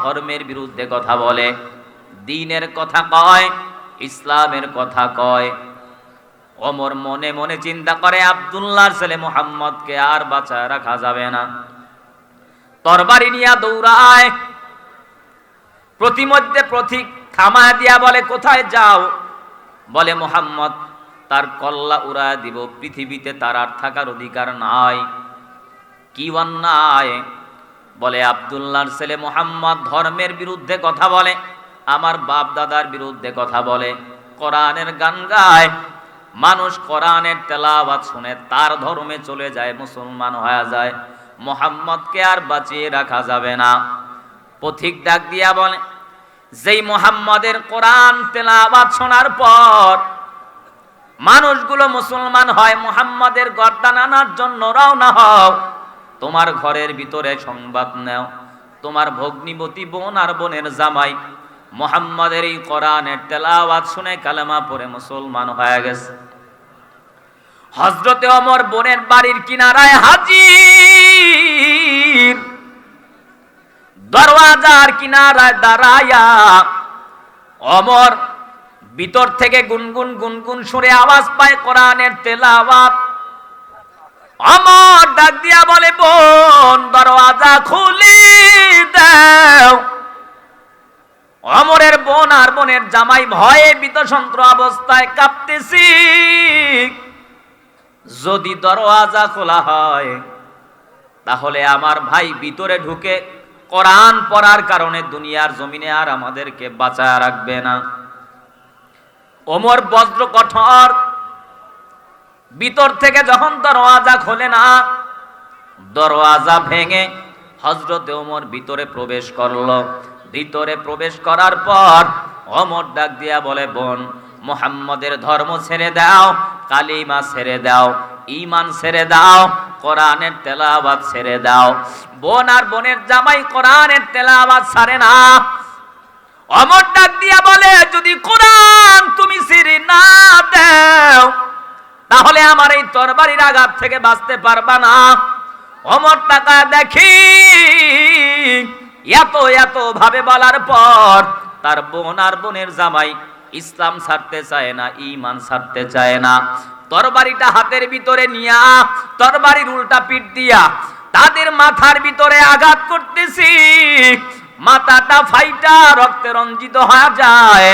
ধর্মের বিরুদ্ধে কথা বলে, দ্বীনের কথা কয়, ইসলামের কথা কয়। ওমর মনে মনে চিন্তা করে, আব্দুল্লাহর ছেলে মুহাম্মদকে আর বাঁচায় রাখা যাবে না। তরবারি নিয়ে দৌড়ায়, প্রতিমধ্যে প্রতীক থামায় দিয়া বলে, কোথায় যাও? বলে, মুহাম্মদ তার কল্লা উড়ায় দিব, পৃথিবীতে তার আর থাকার অধিকার নাই। কি অন্যায়! বলে, আব্দুল্লাহর ছেলে মুহাম্মদ ধর্মের বিরুদ্ধে কথা বলে, আমার বাপ দাদার বিরুদ্ধে কথা বলে, কোরআনের গান গায়, মানুষ কোরআনের তেলাওয়াত শুনে তার ধর্মে চলে যায়, মুসলমান হয়ে যায়। মুহাম্মদকে আর বাঁচিয়ে রাখা যাবে না। পথিক ডাক দিয়া বলে, যেই মুহাম্মদের কোরআন তেলাওয়াত শোনার পর মানুষগুলো মুসলমান হয়, মুহাম্মদের গর্দান আনার জন্য রওনা হও। তোমার ঘরের ভিতরে সংবাদ নেও, তোমার ভগ্নিবতী বোন আর বোনের জামাই মুহাম্মাদের এই কোরআনের তেলাওয়াত শুনে কালেমা পড়ে মুসলমান হয়ে গেছে। হযরতে ওমর বোনের বাড়ির কিনারায় হাজির, দরওয়াজার কিনারায় দাঁড়ায়া ওমর ভিতর থেকে গুনগুন গুনগুন সুরে আওয়াজ পায় কোরআনের তেলাওয়াত। ওমর ডাক দিয়া বলে, বোন দরওয়াজা খুলে দাও। ওমরের বোন আর বোনের জামাই ভয়ে ভীতসন্ত্র অবস্থায় কাঁপতেছি। যদি দরওয়াজা খোলা হয় তাহলে আমার ভাই ভিতরে ঢুকে কোরআন পড়ার কারণে দুনিয়ার জমিনে আর আমাদেরকে বাঁচায় রাখবে না। ওমর বজ্র কঠোর, ভিতর থেকে যখন দরওয়াজা খোলে না, দরওয়াজা ভেঙে হযরতে ওমর ভিতরে প্রবেশ করলো। ভিতরে প্রবেশ করার পর ওমর ডাক দিয়া বলে, বোন মুহাম্মদের ধর্ম ছেড়ে দাও, কালিমা ছেড়ে দাও, ঈমান ছেড়ে দাও, কোরআনের তেলাওয়াত ছেড়ে দাও। বোন আর বোনের জামাই কোরআনের তেলাওয়াত ছাড়ে না। ওমর ডাক দিয়া বলে, যদি কোরআন তুমি ছেড়ে না দাও তাহলে আমার এই তরবারির আঘাত থেকে বাঁচতে পারবা না। ওমর তাকা দেখি এত ভাবে বলার পর তার বোন আর বোনের জামাই ইসলাম ছাড়তে চায় না, ঈমান ছাড়তে চায় না। তরবারিটা হাতের ভিতরে নিয়া তরবারির উল্টা পিঠ দিয়া তাদের মাথার ভিতরে আঘাত করতেছি। মাথাটা ফাইটা রক্তে রঞ্জিত হয়ে যায়।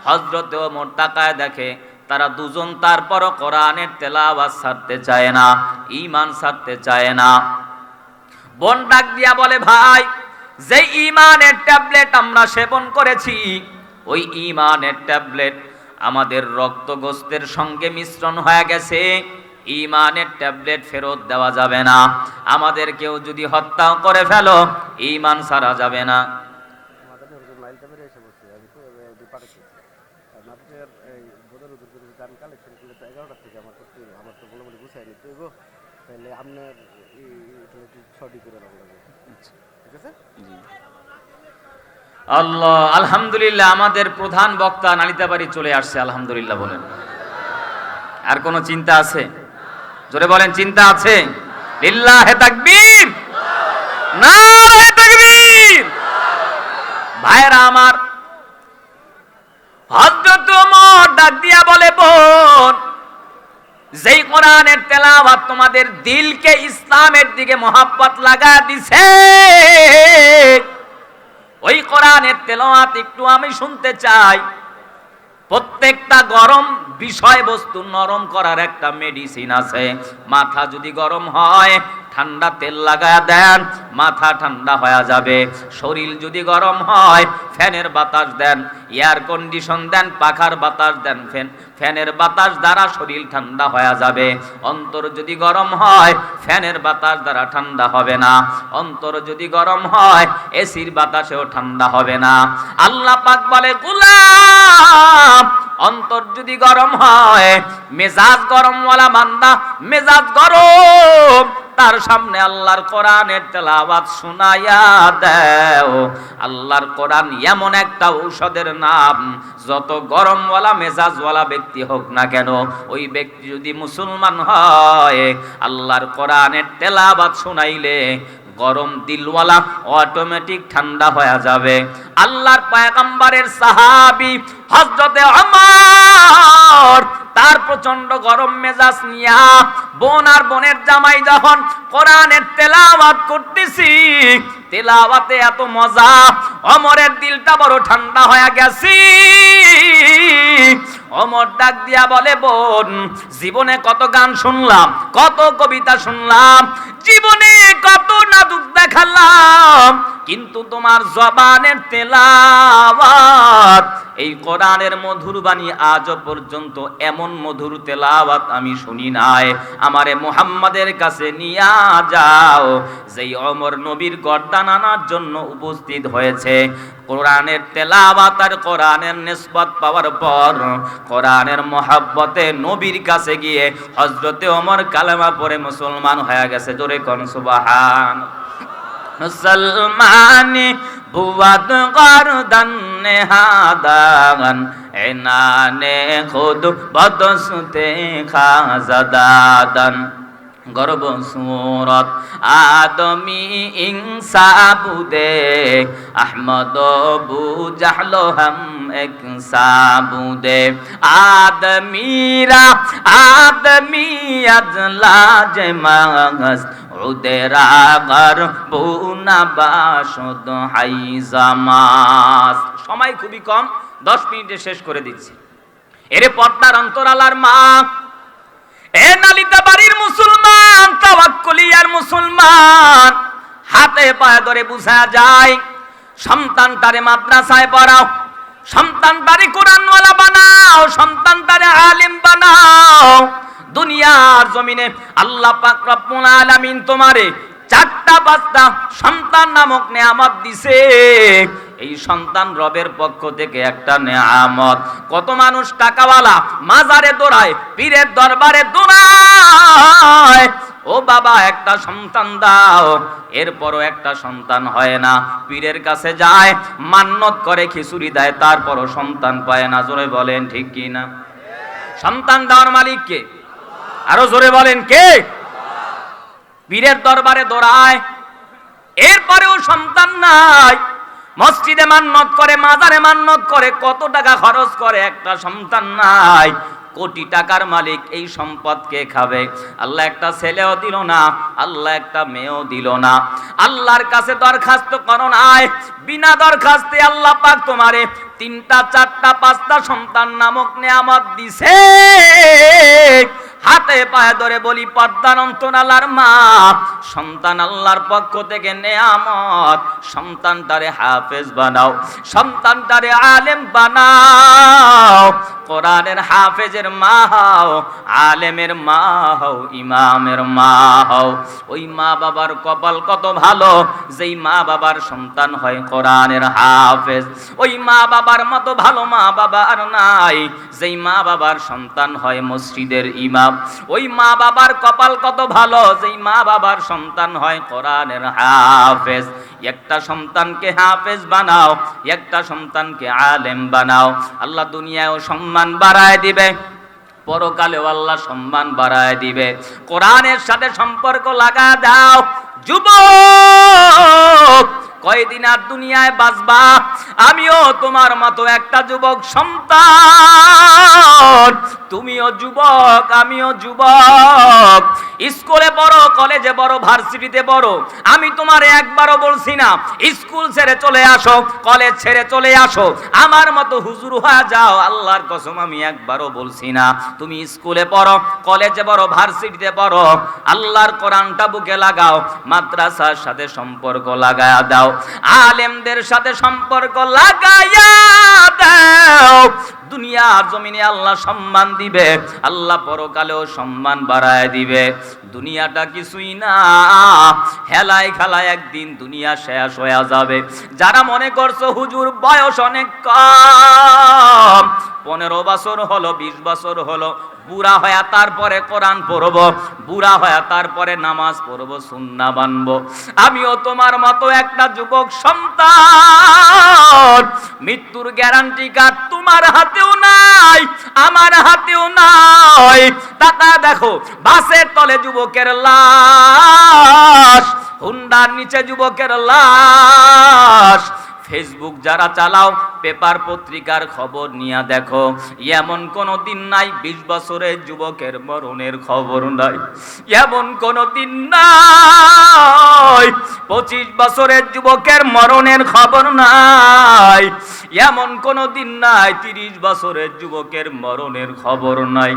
হযরতে ওমর তাকায় দেখে তারা দুজন তারপরও কোরআনের তেলাওয়াত ছাড়তে চায় না, ঈমান ছাড়তে চায় না। বোন ডাক দিয়া বলে, ভাই যে ঈমানের ট্যাবলেট আমরা সেবন করেছি, ওই ঈমানের ট্যাবলেট আমাদের রক্ত গোস্তের সঙ্গে মিশ্রণ হয়ে গেছে। ঈমানের ট্যাবলেট ফেরত দেওয়া যাবে না। আমাদের কেউ যদি হত্যাও করে ফেলো, ঈমান ছাড়া যাবে না। আল্লাহ, আলহামদুলিল্লাহ, আমাদের প্রধান বক্তা নালিতাবাড়ি চলে আসছে, আলহামদুলিল্লাহ বলেন। আর কোনো চিন্তা আছে? জোরে বলেন, চিন্তা আছে? লিল্লাহে তাকবীর, নারে তাকবীর। ভাইরা আমার, হযরত ওমর ডাক দিয়া বলে, বোন যেই কোরআনের তেলাওয়াত তোমাদের দিলকে ইসলামের দিকে মহব্বত লাগা দিছে, ওই কোরআনের তেলাওয়াত একটু আমি শুনতে চাই। প্রত্যেকটা গরম বিষয়বস্তু নরম করার একটা মেডিসিন আছে। মাথা যদি গরম হয় ঠান্ডা তেল লাগায়া দেন, মাথা ঠান্ডা হয়ে যাবে। শরীর যদি গরম হয় ফ্যানের বাতাস দেন, এয়ার কন্ডিশন দেন, পাখার বাতাস দেন, ফ্যানের বাতাস দ্বারা শরীর ঠান্ডা হয়ে যাবে। অন্তর যদি গরম হয় ফ্যানের বাতাস দ্বারা ঠান্ডা হবে না। অন্তর যদি গরম হয় এসির বাতাসেও ঠান্ডা হবে না। আল্লাহ পাক বলে, গোলাম অন্তর যদি গরম হয়, মেজাজ গরমওয়ালা বান্দা মেজাজ গরম, তার সামনে আল্লাহর কোরআনের তেলাওয়াত শুনাইয়া দাও। আল্লাহর কোরআন এমন একটা ঔষধের নাম, যত গরমওয়ালা মেজাজওয়ালা ব্যক্তি হোক না কেন, ওই ব্যক্তি যদি মুসলমান হয়, আল্লাহর কোরআনের তেলাওয়াত শুনাইলে গরম দিলওয়ালা অটোমেটিক ঠান্ডা হয়ে যাবে। আল্লাহর পয়গম্বরের সাহাবী হযরতে ওমর তার প্রচন্ড গরম মেজাজ নিয়া বোন আর বোনের জামাই যখন কোরআনের তেলাওয়াত করতেছি, তেলাওয়াতে এত মজা, ওমরের দিলটা বড় ঠান্ডা হয়ে গেছে। ওমর ডাক দিয়া বলে, বোন, জীবনে কত গান শুনলাম, কত কবিতা শুনলাম, জীবনে কত নাটক দেখালাম, কিন্তু তোমার জবানের তেলাওয়াত, এই কোরআনের মধুর বাণী আজ পর্যন্ত এমন মধুর তেলাওয়াত আমি শুনি নাই। আমারে মুহাম্মাদের কাছে নিয়া যাও। যেই ওমর নবীর গর্দান আনার জন্য উপস্থিত হয়েছে, কোরআনের তেলাওয়াত আর কোরআনের নিসবত পাওয়ার পর কোরআনের মহব্বতে নবীর কাছে গিয়ে হযরতে ওমর কালেমা পড়ে মুসলমান হয়ে গেছে। জোরে কোন সুবহান। মুসলমানি বুয়াদ গর্দান নেহাদান এনানে খুদ বদসতে খাজাদান গর্ব সুরত আদমি ইনসাবুদে আহমদ বু জাহলো হাম এক সাবুদে আদমিরা আদমি আজলা জে মাগস উদেরা গর বুনা বাসদ হাইজামাস। সময় খুবই কম, 10 মিনিটে শেষ করে দিচ্ছি। এরে পর্দার অন্তরালার মা, এ নালিতা বাড়ির মুসলমান, তাওয়াক্কুলিয়ার মুসলমান, হাতে পায়ে ধরে বুঝা যায়, সন্তানটারে মাদ্রাসায় পড়াও, সন্তানটারে কোরআনওয়ালা বানাও, সন্তানটারে আলেম বানাও। দুনিয়ার জমিনে আল্লাহ পাক রব্বুল আলামিন তোমারে 4টা-5টা সন্তান নামক নেয়ামত দিছে। এই সন্তান রবের পক্ষ থেকে একটা নেয়ামত। কত মানুষ টাকাওয়ালা মাজারে দৌড়ায়, পীরের দরবারে দৌড়ায়, ও বাবা একটা সন্তান দাও, এরপরও একটা সন্তান হয় না। পীরের কাছে যায়, মান্নত করে, খিচুড়ি দেয়, তারপরও সন্তান পায় না। জোরে বলেন ঠিক কি না? সন্তান দেওয়ার মালিক কে? আরো জোরে বলেন কে? পীরের দরবারে দৌড়ায়, এরপরেও সন্তান নাই। মসজিদে মান্নত করে, মাজারে মান্নত করে, কত টাকা খরচ করে, একটা সন্তান নাই। কোটি টাকার মালিক, এই সম্পদ কে খাবে? আল্লাহ একটা ছেলেও দিল না, আল্লাহ একটা মেয়েও দিল না। আল্লাহর কাছে দরখাস্ত করো নাই, বিনা দরখাস্তে আল্লাহ পাক তোমারে 3টা, 4টা, 5টা সন্তান নামক নেয়ামত দিছে। হাতে পায়ে ধরে বলি, পর্দার অন্তরালার মা, সন্তান আল্লাহর পক্ষ থেকে নেয়ামত। সন্তানটারে হাফেজ বানাও, সন্তানটারে আলেম বানাও। কোরআনের হাফেজের মা হও, আলেমের মা হও, ইমামের মা হও। ওই মা বাবার কপাল কত ভালো, যেই মা বাবার সন্তান হয় কোরআনের হাফেজ। ওই মা বাবার মতো ভালো মা বাবা আর নাই, যেই মা বাবার সন্তান হয় মসজিদের ইমাম। ওই মা বাবার কপাল কত ভালো, যেই মা বাবার সন্তান হয় কোরআনের হাফেজ। একটা সন্তানকে হাফেজ বানাও, একটা সন্তানকে আলেম বানাও, আল্লাহ দুনিয়ায়ও সম্মান বাড়ায় দিবে, পরকালেও আল্লাহ সম্মান বাড়ায় দিবে। কোরআনের সাথে সম্পর্ক লাগা দাও। যুবক, কয়দিন আর দুনিয়ায় বাঁচবা? আমিও তোমার মতো একটা যুবক সন্তান, তুমিও যুবক, আমিও যুবক। স্কুলে পড়ো, কলেজে পড়ো, ভার্সিটিতে পড়ো, আমি তোমারে একবারও বলছি না স্কুল ছেড়ে চলে আসো, কলেজ ছেড়ে চলে আসো, আমার মতো হুজুর হয়ে যাও। আল্লাহর কসম আমি একবারও বলছি না। তুমি স্কুলে পড়ো, কলেজে পড়ো, ভার্সিটিতে পড়ো, আল্লাহর কোরআনটা বুকে লাগাও, মাদ্রাসার সাথে সম্পর্ক লাগায়া দাও, আলেমদের সাথে সম্পর্ক লাগায়া দাও। দুনিয়ার জমিনে আল্লাহ সম্মান দিবে, আল্লাহ পরকালেও সম্মান বাড়ায় দিবে। দুনিয়াটা কিছুই না, হেলায় খেলায় একদিন দুনিয়া শেষ হয়ে যাবে। যারা মনে করছো হুজুর বয়স অনেক কম, 15 বছর হলো, 20 বছর হলো, বুড়া হয়ে তারপরে কোরআন পড়ব, বুড়া হয়ে তারপরে নামাজ পড়ব, সুন্নাহ বানব, আমিও তোমার মতো একটা যুবক সন্তান। মৃত্যুর গ্যারান্টি কার্ড তোমার হাতেও নাই, আমার হাতেও নাই। টাকা দেখো, বাসের তলে যুবকের লাশ, হুন্ডার নিচে যুবকের লাশ। ফেসবুক যারা চালাও, পেপার পত্রিকার খবর নিয়ে দেখো, এমন কোনো দিন নাই 20 বছরের যুবকের মরণের খবর নাই। এমন কোনো দিন নাই 25 বছরের যুবকের মরণের খবর নাই। এমন কোনো দিন নাই 30 বছরের যুবকের মরণের খবর নাই।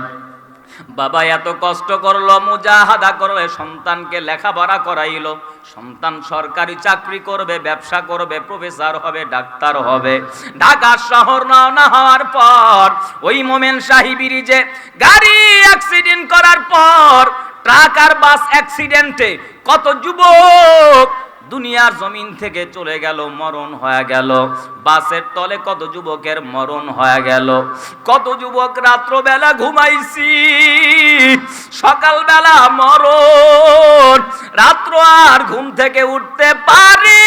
বাবা এত কষ্ট করলো, মুজাহাদা করলে, সন্তানকে লেখাপড়া করাইলো, সন্তান সরকারি চাকরি করবে, ব্যবসা করবে, প্রফেসর হবে, ডাক্তার হবে। ঢাকা শহর রওনা হওয়ার পর ওই মোমেন শাহী ব্রিজে গাড়ি অ্যাক্সিডেন্ট করার পর, ট্রাক আর বাস অ্যাক্সিডেন্টে কত যুবক দুনিয়ার জমিন থেকে চলে গেল, মরণ হয়ে গেল। বাসের তলে কত যুবকের মরণ হয়ে গেল। কত যুবক রাত্রবেলা ঘুমাইছি, সকালবেলা মরণ। রাত্র আর ঘুম থেকে উঠতে পারি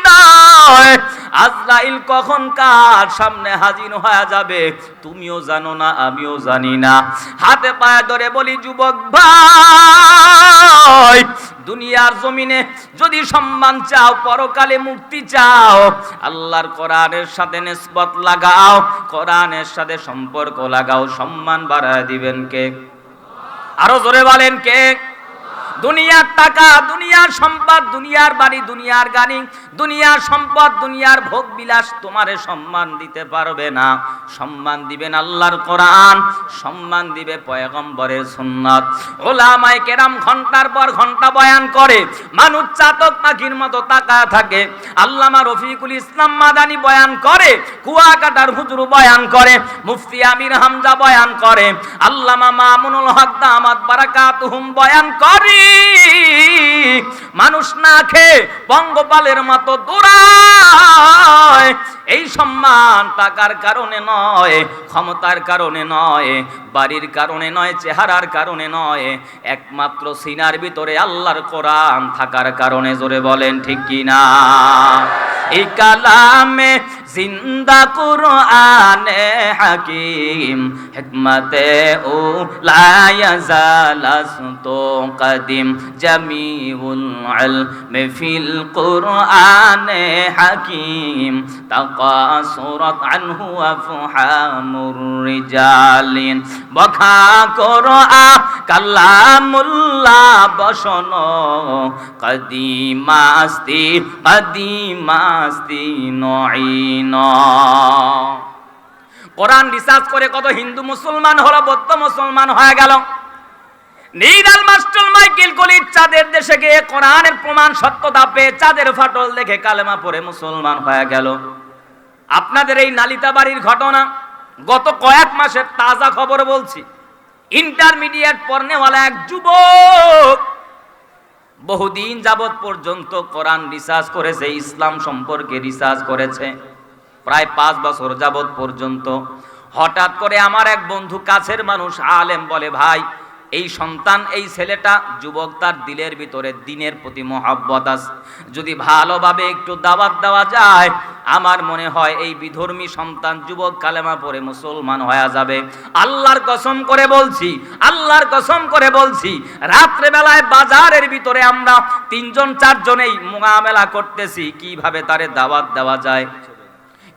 না। আজরাইল কখন কার সামনে হাজির হয়ে যাবে তুমিও জানো না, আমিও জানি না। হাতে পায়ে ধরে বলি, যুবক ভাই, দুনিয়ার জমিনে যদি সম্মান চাও, পরকালে মুক্তি চাও, আল্লাহর কোরআনের সাথে নিসবত লাগাও, কোরআনের সাথে সম্পর্ক লাগাও। সম্মান বাড়ায় দিবেন কে? আরো জোরে বলেন কে? দুনিয়ার টাকা, দুনিয়ার সম্পদ, দুনিয়ার বাড়ি, দুনিয়ার গাড়ি, দুনিয়ার সম্পদ, দুনিয়ার ভোগ বিলাস তোমারে সম্মান দিতে পারবে না। সম্মান দিবেন আল্লাহর কোরআন, সম্মান দিবে পয়গম্বরের সুন্নাত। ওলামায়ে কেরাম ঘন্টার পর ঘন্টা বয়ান করে, মানুষ চাতক পাখির মতো তাকায় থাকে। আল্লামা রফিকুল ইসলাম মাদানী বয়ান করে, কুয়াকাটার হুজুর বয়ান করে, মুফতি আমির হামজা বয়ান করে, আল্লামা মামুনুল হক দামাত বারাকাতুহুম বয়ান করে। মানুষ না খেয়ে পঙ্গপালের মতো দৌড়ায়। এই সম্মান টাকার কারণে নয়, ক্ষমতার কারণে নয়, বাড়ির কারণে নয়, চেহারার কারণে নয়, একমাত্র সিনার ভিতরে আল্লাহর কোরআন থাকার কারণে। জোরে বলেন ঠিক কি না? এই কালামে জিন্দা কুরআনে হাকিম, হিকমতে ও লা ইয়াজালাস্তু কদিম, জামিউল ইলমি ফিল কুরআনে হাকিম, তাকাসুরাত আনহু আফহামুর রিজালিন, বখা কুরআ কালামুল্লাহ বসন, কদিমাস্তি কদিমাস্তি নঈন। কোরআন রিসার্চ করে কত হিন্দু মুসলমান হলো, বৌদ্ধ মুসলমান হয়ে গেল। নীরাল মাস্টার মাইকেল কলির চাঁদের দেশে গিয়ে কোরআনের প্রমাণ সত্যতা পেয়ে চাঁদের ফাটল দেখে কালেমা পড়ে মুসলমান হয়ে গেল। আপনাদের এই নালিতাবাড়ির ঘটনা গত কয়েক মাসের তাজা খবর বলছি। ইন্টারমিডিয়েট পড়নেওয়ালা এক যুবক বহুদিন যাবৎ পর্যন্ত কোরআন রিসার্চ করেছে, ইসলাম সম্পর্কে রিসার্চ করেছে প্রায় 5 বছর যাবৎ পর্যন্ত। হঠাৎ করে আমার এক বন্ধু, কাছের মানুষ, আলেম, বলে, ভাই, এই সন্তান, এই ছেলেটা যুবক, তার দিলের ভিতরে দ্বীনের প্রতি মহব্বত আছে, যদি ভালোভাবে একটু দাওয়াত দেওয়া যায়, আমার মনে হয় এই বিধর্মী সন্তান যুবক কালেমা পড়ে মুসলমান হয়ে যাবে। আল্লাহর কসম করে বলছি, আল্লাহর কসম করে বলছি, রাত্রে বেলায় বাজারের ভিতরে আমরা 3জন 4 জনেই মুআমেলা করতেছি, কিভাবে তারে দাওয়াত দেওয়া যায়,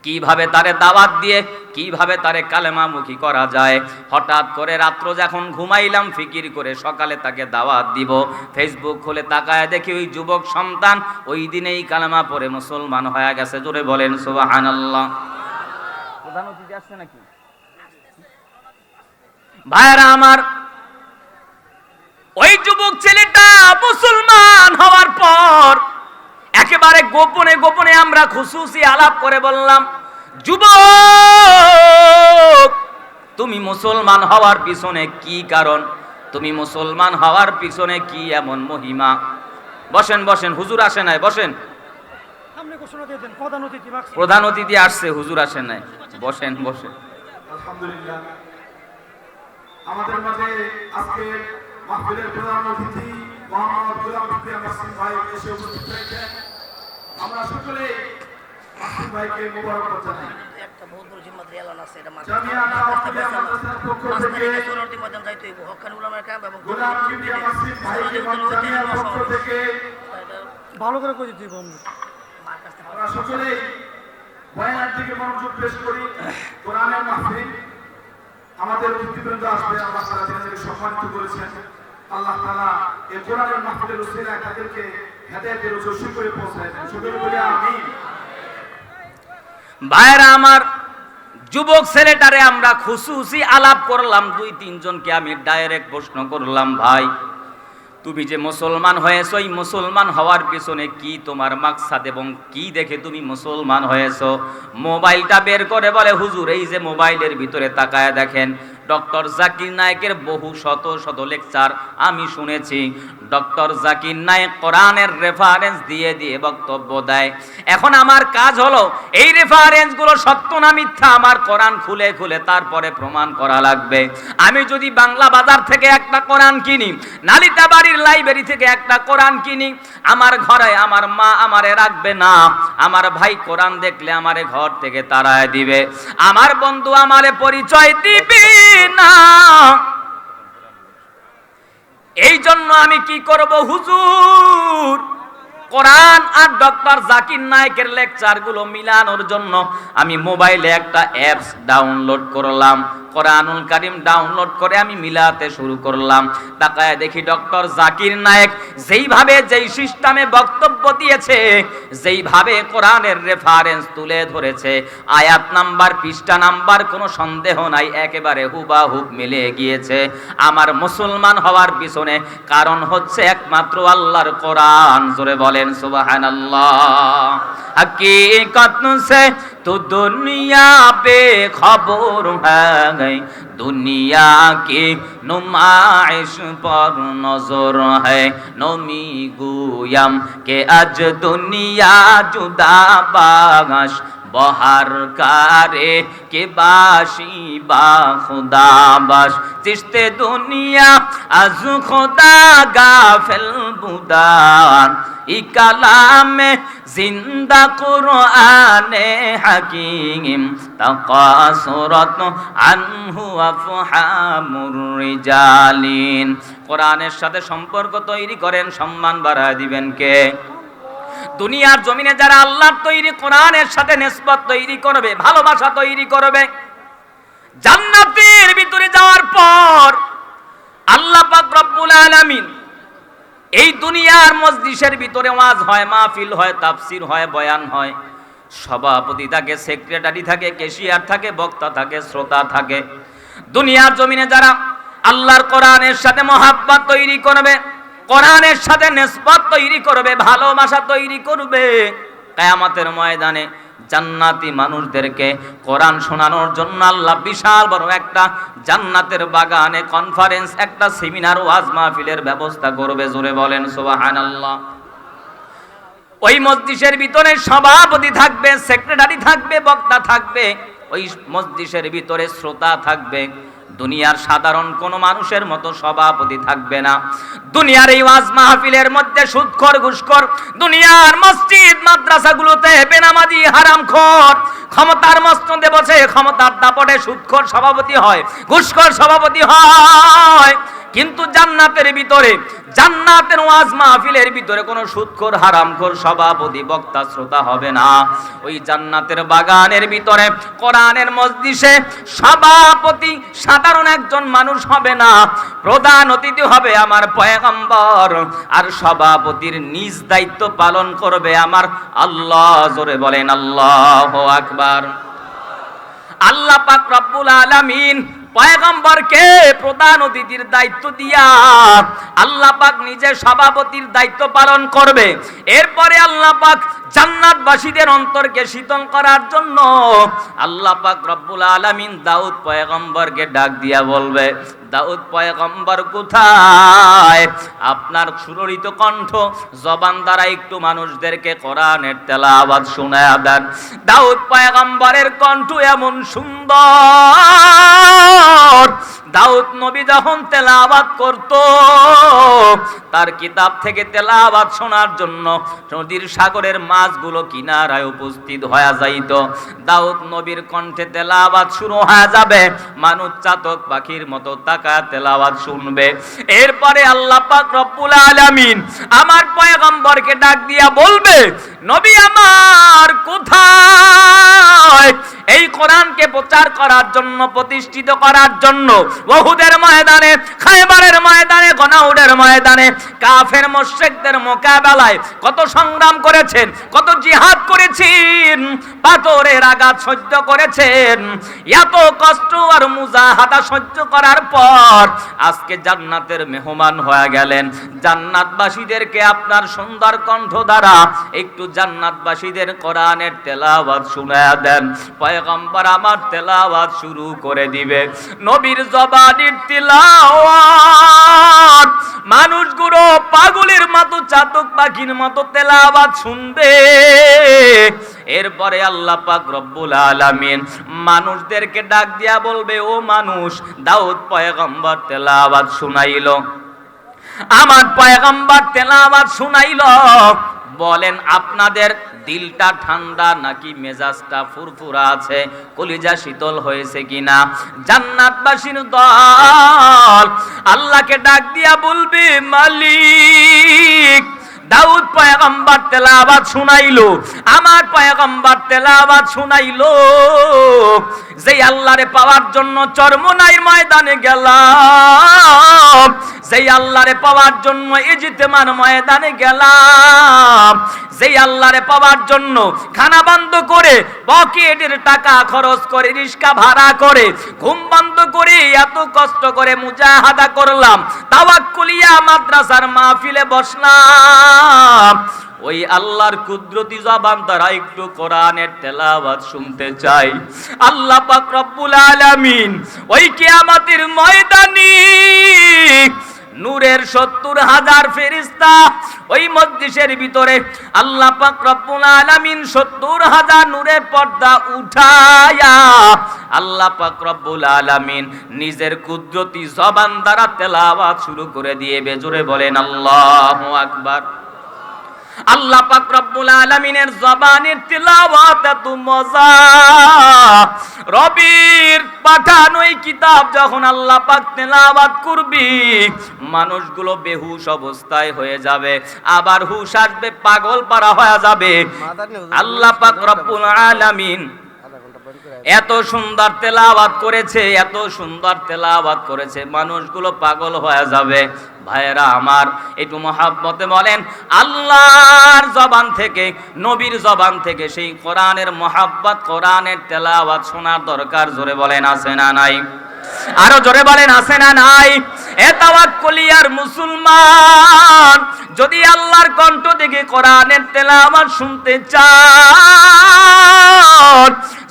কিভাবে তারে দাওয়াত দিয়ে কিভাবে তারে কালেমামুখী করা যায়। হঠাৎ করে রাত্র যখন ঘুমাইলাম, ফিকির করে সকালে তাকে দাওয়াত দিব, ফেসবুক খুলে তাকায় দেখি ওই যুবক সন্তান ওই দিনেই কালেমা পড়ে মুসলমান হয়ে গেছে। জোরে বলেন সুবহানাল্লাহ। প্রধান অতিথি আসছে নাকি? ভাইরা আমার, ওই যুবক ছেলেটা মুসলমান হওয়ার পর একেবারে গোপনে গোপনে আমরা খুশুসি আলাপ করে বললাম, যুবক, তুমি মুসলমান হওয়ার পিছনে কি কারণ, তুমি মুসলমান হওয়ার পিছনে কি এমন মহিমা? বসেন বসেন, হুজুর আসে নাই, বসেন। প্রধান অতিথি আসছে, হুজুর আসে নাই, বসেন বসেন। আলহামদুলিল্লাহ, আমাদের মাঝে আজকে মাহফিলের প্রধান অতিথি মোহাম্মদ গোলাম ফিকরি মাসুম ভাই এসে উপস্থিত হয়েছেন। আমরা সকলে মাসুম ভাইকে মোবারকবাদ জানাই। একটা বহুত বড় জিম্মাত এলান আছে, এটা জামিয়া দাওয়াতুল মাদ্রাসার পক্ষ থেকে সোনারটি ময়দান যাইতে হইব, হক্কানি উলামায়ে কেরাম এবং গোলাম ফিকরি মাসুম ভাইকে জামিয়ার পক্ষ থেকে ভালো করে কই দিতে বন্ধু। মার কাছ থেকে আমরা সকলেই বয়ানের দিকে মনোযোগ পেশ করি। কোরআনের মাহফিল আমাদের অতিথিবৃন্দ আসবে, আল্লাহ তাআলা যাদেরকে সম্মানিত করেছেন, আল্লাহ তাআলা এই কোরআনের মাহফিলের উসিলায় তাদেরকে হেদায়েতের রশি করে পৌঁছায় দেন। সকলে বলি আমিন। ভাইরা আমার, যুবক ছেলেটারে আমরা খুশুসি আলাপ করলাম, 2-3 জনকে আমি ডাইরেক্ট প্রশ্ন করলাম, ভাই তুমি যে মুসলমান হয়েছো, এই মুসলমান হওয়ার পিছনে কি তোমার মাকসাদ এবং কি দেখে তুমি মুসলমান হয়েছো? মোবাইলটা বের করে বলে, হুজুর এই যে মোবাইলের ভিতরে তাকায় দেখেন, ডক্টর জাকির নায়েকের বহু শত শত লেকচার আমি শুনেছি। ডক্টর জাকির নায়েক কোরআনের রেফারেন্স দিয়ে দিয়ে বক্তব্য দেয়। এখন আমার কাজ হলো এই রেফারেন্সগুলো সত্য না মিথ্যা আমার কোরআন খুলে খুলে তারপরে প্রমাণ করা লাগবে। আমি যদি বাংলা বাজার থেকে একটা কোরআন কিনি, নালিতা বাড়ির লাইব্রেরি থেকে একটা কোরআন কিনি, আমার ঘরে আমার মা আমারে রাখবে না, আমার ভাই কোরআন দেখলে আমারে ঘর থেকে তাড়ায় দিবে, আমার বন্ধু আমারে পরিচয় দিবে না। এই জন্য আমি কি করব হুজুর, কোরআন আর ডক্টর জাকির নায়েকের লেকচারগুলো মিলানোর জন্য আমি মোবাইলে একটা অ্যাপস ডাউনলোড করলাম, কোরআনুল কারীম ডাউনলোড করে আমি মিলাতে শুরু করলাম। তাকায় দেখি ডক্টর জাকির নায়েক যেইভাবে যেই সিস্টেমে বক্তব্য দিয়েছে, যেইভাবে কোরআনের রেফারেন্স তুলে ধরেছে, আয়াত নাম্বার পৃষ্ঠা নাম্বার কোনো সন্দেহ নাই, একেবারে হুবাহুব মিলে গিয়েছে। আমার মুসলমান হওয়ার পিছনে কারণ হচ্ছে একমাত্র আল্লাহর কোরআন। জোরে বলেন সুবহানাল্লাহ। हकीकत से तो दुनिया बेखबर है, दुनिया की नुमाइश पर नजर है, नमी गुयम के आज दुनिया जुदा बागश बहार कारे के बाशी बा खुदा बाश, चिश्ते दुनिया आज खुदा गाफिल बुदान, इकलाम जिंदा कुराने हकीम तकासुरत अनहु अफहामुर रिजालिन। কোরআনের সাথে সম্পর্ক তৈরি করেন, সম্মান বাড়ায় দিবেন কে? দুনিয়ার জমিনে যারা আল্লাহর তৈরি কোরআনের সাথে নিসবত তৈরি করবে, ভালোবাসা তৈরি করবে, জান্নাতের ভিতরে যাওয়ার পর আল্লাহ পাক রব্বুল আলামিন এই দুনিয়ার মজলিসের ভিতরে ওয়াজ হয়, মাহফিল হয়, তাফসীর হয়, বয়ান হয়, সভাপতি থাকে, সেক্রেটারি থাকে, ক্যাশিয়ার থাকে, বক্তা থাকে, শ্রোতা থাকে। দুনিয়ার জমিনে যারা আল্লাহর কোরআনের সাথে মহাব্বত তৈরি করবে, কোরআনের সাথে নিসবত তৈরি করবে, ভালোবাসা তৈরি করবে, কিয়ামতের ময়দানে জান্নাতি মানুষদেরকে কোরআন শোনানোর জন্য আল্লাহ বিশাল বড় একটা জান্নাতের বাগানে কনফারেন্স, একটা সেমিনার, ওয়াজ মাহফিলের ব্যবস্থা করবে। জোরে বলেন সুবহানাল্লাহ। ওই মজলিসের ভিতরে সভাপতি থাকবে, সেক্রেটারি থাকবে, বক্তা থাকবে, ওই মজলিসের ভিতরে শ্রোতা থাকবে। দুনিয়ার সাধারণ কোন মানুষের মতো সভাপতি থাকবে না। দুনিয়ার এই ওয়াজ মাহফিলের মধ্যে সুদখোর, ঘুষখোর, দুনিয়ার মসজিদ মাদ্রাসাগুলোতে বেনামাজি, হারামখোর, ক্ষমতার মসনদে বসে ক্ষমতার দাপটে সুদখোর সভাপতি হয়, ঘুষখোর সভাপতি হয়। কিন্তু জান্নাতের ভিতরে, জান্নাতের ওয়াজ মাহফিলের ভিতরে কোনো সুদখোর, হারামখোর সভাপতি, বক্তা, শ্রোতা হবে না। ওই জান্নাতের বাগানের ভিতরে কোরআনের মজলিসে সভাপতি সাধারণ একজন মানুষ হবে না, প্রধান অতিথি হবে আমার পয়গম্বর, আর সভাপতির নিজ দায়িত্ব পালন করবে আমার আল্লাহ। জোরে বলেন আল্লাহু আকবার। আল্লাহ পাক রব্বুল আলামিন পয়গম্বরকে প্রধান অতিথির দায়িত্ব দিয়া আল্লাহ পাক নিজে সভাপতির দায়িত্ব পালন করবে। এরপরে আল্লাহ পাক জান্নাতবাসীদের অন্তরকে শীতল করার জন্য আল্লাহ পাক রব্বুল আলামিন দাউদ পয়গম্বরকে ডাক দিয়া বলবে, দাউদ পয়গম্বর কোথায়? আপনার সুররিত কণ্ঠ জবান দ্বারা একটু মানুষদেরকে কোরআনের তেলাওয়াত শোনায়া দেন। দাউদ পয়গম্বরের কণ্ঠ এমন সুন্দর, দাউদ নবী যখন তেলাওয়াত করত, তার কিতাব থেকে তেলাওয়াত শোনার জন্য নদীর সাগরের মাছগুলো কিনারায় উপস্থিত হয়ে যাইত। দাউদ নবীর কণ্ঠে তেলাওয়াত শুরু হয়ে যাবে, মানুষ চাতক পাখির মতো তাকায় তেলাওয়াত শুনবে। এরপরে আল্লাহ পাক রব্বুল আলামিন আমার পয়গম্বরকে ডাক দিয়া বলবে, নবী আমার কোথায়? এই কোরআনকে প্রচার করার জন্য, প্রতিষ্ঠিত করার জন্য উহুদের ময়দানে, খায়বারের ময়দানে, গনাউদের ময়দানে কাফের মুশরিকদের মোকাবেলায় কত সংগ্রাম করেছেন, কত জিহাদ করেছেন, পাথরের আঘাত সহ্য করেছেন। এত কষ্ট আর মুজাহাদা সহ্য করার পর আজকে জান্নাতের মেহমান হয়ে গেলেন। জান্নাতবাসীদেরকে আপনার সুন্দর কণ্ঠ দ্বারা একটু জান্নাতবাসীদের কোরআনের তেলাওয়াত শুনায়া দেন। পয়গম্বর আমার তেলাওয়াত শুরু করে দিবে। নবীর জবানের তেলাওয়াত মানুষগুলো পাগলের মতো, চাতক পাখির মতো তেলাওয়াত শুনবে। এরপরে আল্লাহ পাক রব্বুল আলামিন মানুষদেরকে ডাক দিয়া বলবে, ও মানুষ, দাউদ পয়গম্বর তেলাওয়াত শুনাইল, আমার পয়গম্বর তেলাওয়াত শুনাইল, বলেন আপনাদের দিলটা ঠান্ডা নাকি মেজাজটা ফুরফুরা আছে, কলিজা শীতল হয়েছে কিনা? জান্নাতবাসীর দল আল্লাহকে ডাক দিয়া বলবে, মালিক, দাউদ পয়গম্বর তেলাওয়াত শুনাইলো, আমার পয়গম্বর তেলাওয়াত শুনাইলো, যেই আল্লাহরে পাওয়ার জন্য চরমোনাইর ময়দানে গেলাম, যেই আল্লাহরে পাওয়ার জন্য ইজতেমার ময়দানে গেলাম, যেই আল্লাহরে পাওয়ার জন্য খানা বন্ধ করে, পকেটের টাকা খরচ করে, রিস্কা ভাড়া করে, ঘুম বন্ধ করে, এত কষ্ট করে মুজাহাদা করলাম, তাওয়াক্কুলিয়া মাদ্রাসার মাহফিলে বসলাম, ওই আল্লাহর কুদরতি জবান দ্বারা একটু কোরআনের তেলাওয়াত শুনতে চাই। আল্লাহ পাক রব্বুল আলামিন ওই কিয়ামতের ময়দানে নূরের ৭০,০০০ ফেরেশতা ওই মজলিসের ভিতরে আল্লাহ পাক রব্বুল আলামিন ৭০,০০০ নূরের পর্দা উঠায়া আল্লাহ পাক রব্বুল আলামিন নিজের কুদরতি জবান দ্বারা তেলাওয়াত শুরু করে দিয়ে বেজোরে বলেন আল্লাহু আকবার। আল্লাহ পাক রব্বুল আলামিনের জবানের তিলাওয়াত এত মজা, রবির পাঠানো এই কিতাব যখন আল্লাহ পাক তেলাওয়াত করবি, মানুষগুলো বেহুশ অবস্থায় হয়ে যাবে, আবার হুশ আসবে, পাগল পারা হয়ে যাবে। আল্লাহ পাক রব্বুল আলামিন এত সুন্দর তেলাওয়াত করেছে, এত সুন্দর তেলাওয়াত করেছে, মানুষগুলো পাগল হয়ে যাবে। ভাইয়েরা আমার, একটু মহাব্বতে বলেন, আল্লাহর জবান থেকে, নবীর জবান থেকে সেই কোরআনের মহাব্বত, কোরআনের তেলাওয়াত শোনার দরকার। জোরে বলেন আছে না নাই? আরো জোরে বলেন আছে না নাই? এ তাওয়াক্কুলিয়ার মুসলমান, যদি আল্লাহর কণ্ঠ থেকে কোরআনের তেলাওয়াত শুনতে চান,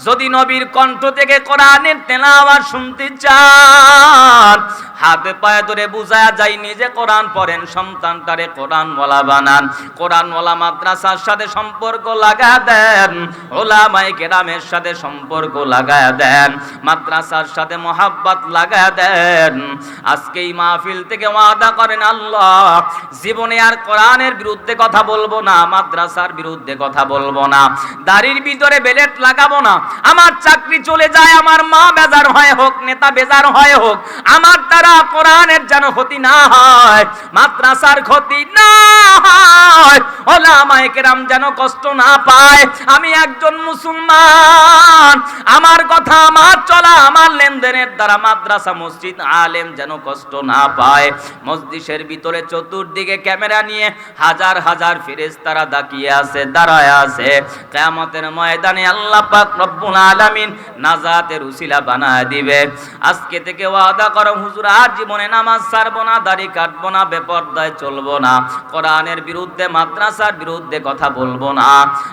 যদি নবীর কণ্ঠ থেকে কোরআনের তেলাওয়াত শুনতে চান, হাতে পায়ে ধরে বুঝায়া যায়, নিজে কোরআন পড়েন, সন্তানটারে কোরআনওয়ালা বানান, কোরআনওয়ালা মাদ্রাসার সাথে সম্পর্ক লাগায় দেন, ওলামায়ে কেরামের সাথে সম্পর্ক লাগায় দেন, মাদ্রাসার সাথে মহাব্বত লাগায় দেন। আজকে এই মাহফিল থেকে ওয়াদা করেন, আল্লাহ জীবনে আর কোরআনের বিরুদ্ধে কথা বলবো না, মাদ্রাসার বিরুদ্ধে কথা বলবো না, দাড়ির ভিতরে বেলেট লাগাবো না, আমার চাকরি চলে যায়, আমার মা বেজার হয় হোক, নেতা বেজার হয় হোক, আমার দ্বারা কোরআনের যেন ক্ষতি না হয়, মাদ্রাসার ক্ষতি না হয়, ওলামায়ে কেরাম যেন কষ্ট না পায়। আমি একজন মুসলমান, আমার কথা, আমার চলা, আমার লেনদেনের দ্বারা মাদ্রাসা, মসজিদ, আলেম যেন কষ্ট না পায়। মসজিদের ভিতরে চতুর্দিকে ক্যামেরা নিয়ে হাজার হাজার ফেরেশতারা তাকিয়ে আছে, দাঁড়ায় আছে। কিয়ামতের ময়দানে আল্লাহ পাক রব্বুল আলামিন নাজাতের উসিলা বানায় দিবে। আজকে থেকে ওয়াদা করো, হুজুর আর জীবনে নামাজ ছাড়বো না, দাড়ি কাটবো না, বেপরদায় চলবো না, কোরআনের বিরুদ্ধে, মাদ্রাসার বিরুদ্ধে কথা বলবো না।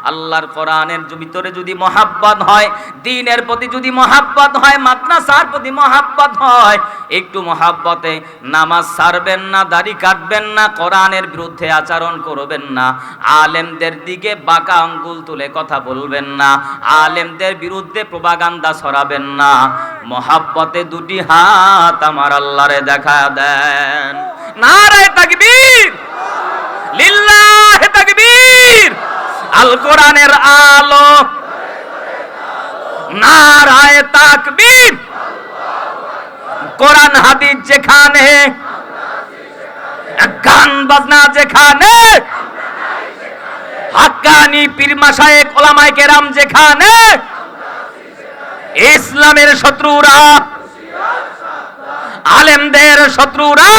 আল্লাহর কোরআনের ভিতরে যদি মহাব্বত হয়, দ্বীনের প্রতি যদি মহাব্বত হয়, মাদ্রাসার প্রতি মহাব্বত হয়, একটু মহাব্বতে নামাজ ছাড়বেন না, দাড়ি কাটবেন না, কোরআনের বিরুদ্ধে আচরণ করবেন না, আলেমদের দিকে বাঁকা আঙ্গুল তুলে কথা বলবেন না, আলেমদের বিরুদ্ধে প্রোপাগান্ডা ছড়াবেন না। মহাব্বতে দুটি হাত আমার আল্লাহরে দেখা দেন। নারে তাকবীর, লিল্লাহে তাকবীর। আল কোরআনের আলো, নারায়ে তাকবীর। কোরআন হাদিস যেখানে, গান বাজনা যেখানে, হাক্কানি পীর মাশায়েখ ওলামায়ে কেরাম যেখানে, ইসলামের শত্রুরা, আলেমদের শত্রুরা,